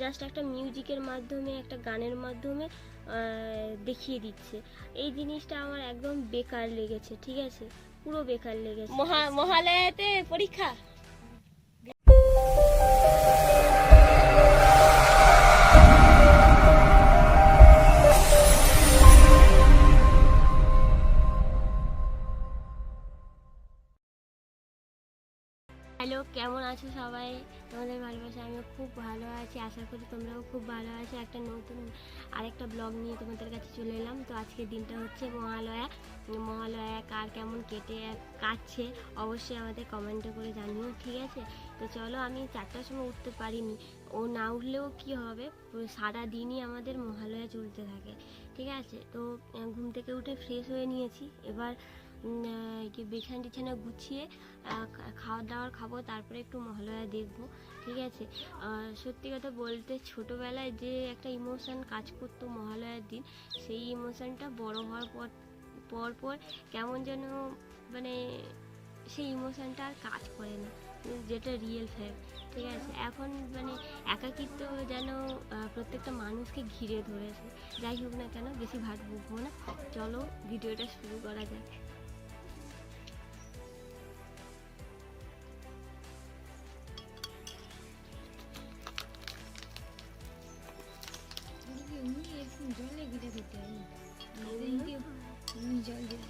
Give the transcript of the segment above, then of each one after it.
Just একটা মিউজিকের মাধ্যমে, একটা গানের মাধ্যমে দেখিয়ে দিচ্ছে। এই জিনিসটা আমার একদম বেকার লেগেছে, ঠিক আছে, পুরো বেকার লেগেছে। মহালয়াতে পরীক্ষা। হ্যালো, কেমন আছো সবাই? তোমাদের ভালোবাসা আমিও খুব ভালো আছি, আশা করি তোমরাও খুব ভালো আছো। একটা নতুন আরেকটা ব্লগ নিয়ে তোমাদের কাছে চলে এলাম। তো আজকের দিনটা হচ্ছে মহালয়া কার কেমন কাটছে অবশ্যই আমাদের কমেন্টে করে জানিও, ঠিক আছে? তো চলো, আমি 4টার সময় উঠতে পারিনি, ও না উঠলেও কি হবে, সারা দিনই আমাদের মহালয়া চলতে থাকে, ঠিক আছে? তো ঘুম থেকে উঠে ফ্রেশ হয়ে নিয়েছি, এবার বিছানা টিছানা গুছিয়ে খাওয়ার দাওয়ার খাবো, তারপরে একটু মহালয়া দেখবো, ঠিক আছে? সত্যি কথা বলতে ছোটোবেলায় যে একটা ইমোশন কাজ করতো মহালয়ার দিন, সেই ইমোশনটা বড় হওয়ার পর পর কেমন যেন মানে সেই ইমোশনটা আর কাজ করে না, যেটা রিয়েল ফ্যাক্ট, ঠিক আছে? এখন মানে একাকিত্ব যেন প্রত্যেকটা মানুষকে ঘিরে ধরেছে। যাই হোক না কেন, বেশি ভাট বকবো না, চলো ভিডিওটা শুরু করা যাক। জলে গিয়ে দিতে জল দিয়ে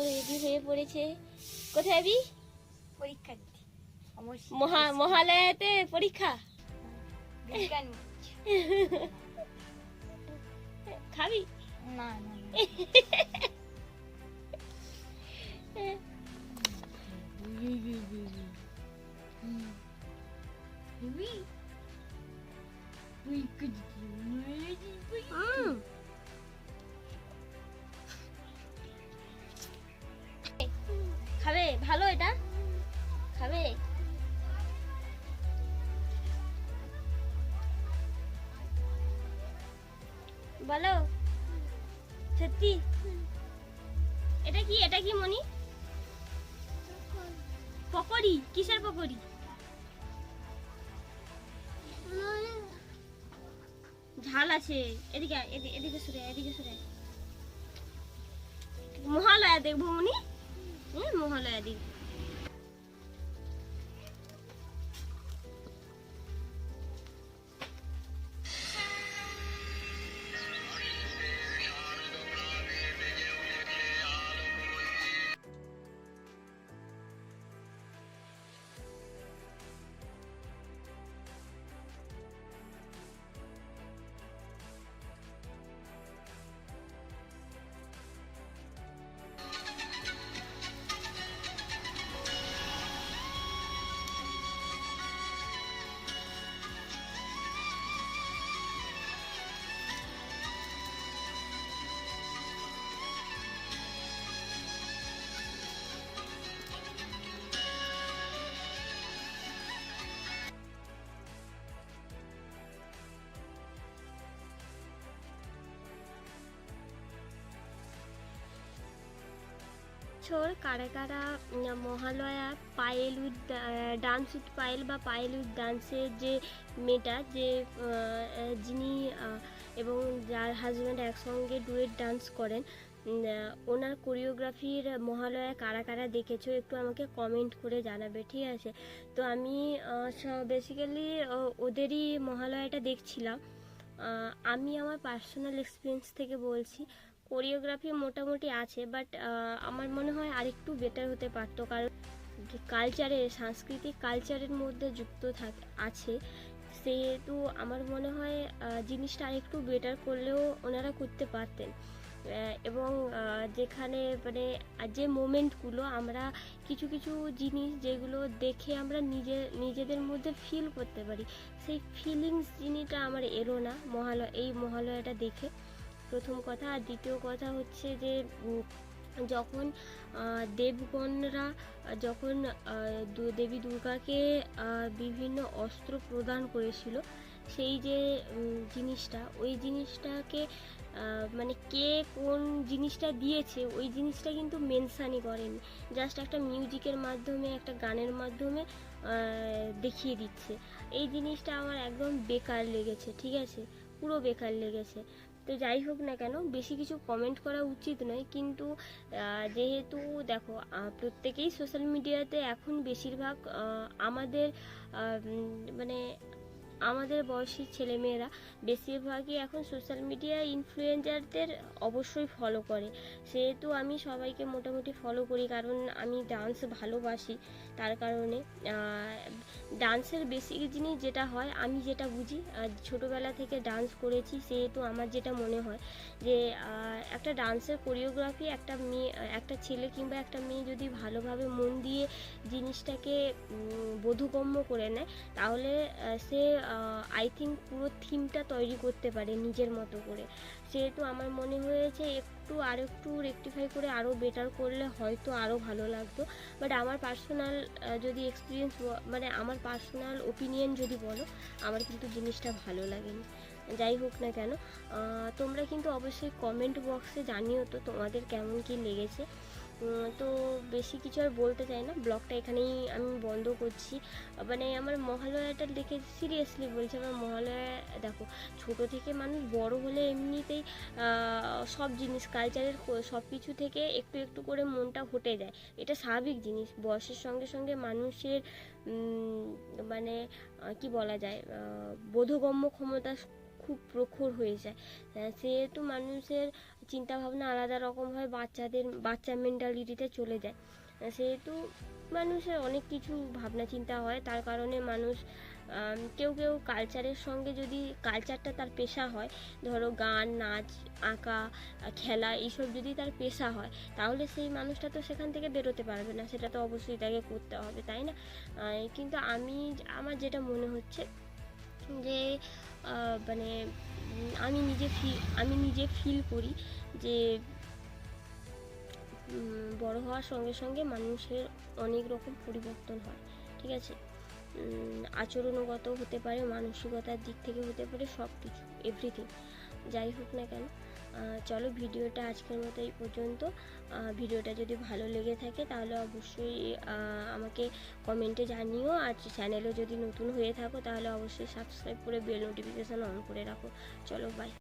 রেডি হয়ে পড়েছে। কোথায় যাবি? পরীক্ষা দিতে। মহালয়াতে পরীক্ষা। বিজ্ঞান খাবি? না না খাবে? ভালো এটা খাবে? বলো সত্যি? এটা কি মনি? পকোড়ি? কিসের পকোড়ি? ঝাল আছে। এদিকে এদিকে সরে। মহালয়া দেখবো মনি, মহালয়া দেখবো। কারা কারা Mahalaya Payel with dance with Payel বা পায়েল উইথ ডান্সের যে মেয়েটা, যে যিনি এবং যার হাজব্যান্ড একসঙ্গে ডুয়েট ডান্স করেন, ওনার কোরিওগ্রাফির মহালয়া কারা কারা দেখেছো একটু আমাকে কমেন্ট করে জানাবে, ঠিক আছে? তো আমি বেসিক্যালি ওদেরই মহালয়াটা দেখছিলাম। আমি আমার পার্সোনাল এক্সপিরিয়েন্স থেকে বলছি, কোরিওগ্রাফি মোটামুটি আছে, বাট আমার মনে হয় আরেকটু বেটার হতে পারতো, কারণ সাংস্কৃতিক কালচারের মধ্যে যুক্ত আছে, সেহেতু আমার মনে হয় জিনিসটা আরেকটু বেটার করলেও ওনারা করতে পারতেন। এবং যেখানে মানে যে মোমেন্টগুলো আমরা কিছু কিছু জিনিস যেগুলো দেখে আমরা নিজেদের মধ্যে ফিল করতে পারি, সেই ফিলিংস জিনিসটা আমার এলো না এই মহালয়াটা দেখে, প্রথম কথা। আর দ্বিতীয় কথা হচ্ছে যে যখন দেবগণরা যখন দেবী দুর্গাকে বিভিন্ন অস্ত্র প্রদান করেছিল, সেই যে জিনিসটা, ওই জিনিসটাকে মানে কে কোন জিনিসটা দিয়েছে ওই জিনিসটা কিন্তু মেনশানই করেনি, জাস্ট একটা মিউজিকের মাধ্যমে, একটা গানের মাধ্যমে দেখিয়ে দিচ্ছে। এই জিনিসটা আমার একদম বেকার লেগেছে, ঠিক আছে, পুরো বেকার লেগেছে। তো যাই হোক না কেন, বেশি কিছু কমেন্ট করা উচিত নয়, কিন্তু যেহেতু দেখো প্রত্যেকেই সোশ্যাল মিডিয়াতে এখন বেশিরভাগ আমাদের মানে আমাদের বয়সী ছেলেমেয়েরা বেশিরভাগই এখন সোশ্যাল মিডিয়া ইনফ্লুয়েন্সারদের অবশ্যই ফলো করে। সেহেতু আমি সবাইকে মোটামুটি ফলো করি, কারণ আমি ডান্স ভালোবাসি। তার কারণে ডান্সের বেসিক জিনিস যেটা হয়, আমি যেটা বুঝি, ছোটোবেলা থেকে ডান্স করেছি, সেহেতু আমার যেটা মনে হয় যে একটা ডান্সের কোরিওগ্রাফি একটা ছেলে কিংবা একটা মেয়ে যদি ভালোভাবে মন দিয়ে জিনিসটাকে বোধগম্য করে নেয়, তাহলে সে আই থিঙ্ক পুরো থিমটা তৈরি করতে পারে নিজের মতো করে। সেহেতু আমার মনে হয়েছে আরেকটু রেকটিফাই করে আরও বেটার করলে হয়তো আরও ভালো লাগতো। বাট আমার পার্সোনাল যদি এক্সপিরিয়েন্স, মানে আমার পার্সোনাল ওপিনিয়ন যদি বলো, আমার কিন্তু জিনিসটা ভালো লাগেনি। যাই হোক না কেন, তোমরা কিন্তু অবশ্যই কমেন্ট বক্সে জানিও তো তোমাদের কেমন কী লেগেছে। তো বেশি কিছু আর বলতে চাই না, ব্লগটা এখানেই আমি বন্ধ করছি। মানে আমার মহালয়াটা দেখে সিরিয়াসলি বলছি, আমার মহালয়া দেখো, ছোট থেকে মানুষ বড় হলে এমনিতেই সব জিনিস কালচারের সব কিছু থেকে একটু একটু করে মনটা হটে যায়, এটা স্বাভাবিক জিনিস। বয়সের সঙ্গে সঙ্গে মানুষের মানে কি বলা যায়, বোধগম্য ক্ষমতা খুব প্রখর হয়ে যায়। সেহেতু মানুষের চিন্তাভাবনা আলাদা রকম হয়, বাচ্চা মেন্টালিটিতে চলে যায়। সেহেতু মানুষের অনেক কিছু ভাবনা চিন্তা হয়, তার কারণে মানুষ কেউ কালচারের সঙ্গে, যদি কালচারটা তার পেশা হয়, ধরো গান, নাচ, আঁকা, খেলা, এইসব যদি তার পেশা হয়, তাহলে সেই মানুষটা তো সেখান থেকে বেরোতে পারবে না, সেটা তো অবশ্যই তাকে করতে হবে, তাই না? কিন্তু আমার যেটা মনে হচ্ছে যে মানে আমি নিজে ফিল করি যে বড় হওয়ার সঙ্গে সঙ্গে মানুষের অনেক রকম পরিবর্তন হয়, ঠিক আছে? আচরণগত হতে পারে, মানসিকতার দিক থেকে হতে পারে, সব কিছু, এভরিথিং। যাই হোক না কেন, চলো ভিডিওটা আজকের মতো এই পর্যন্ত। ভিডিওটা যদি ভালো লেগে থাকে তাহলে অবশ্যই আমাকে কমেন্টে জানিও, আর চ্যানেলে যদি নতুন হয়ে থাকো তাহলে অবশ্যই সাবস্ক্রাইব করে বেল নোটিফিকেশান অন করে রাখো। চলো, বাই।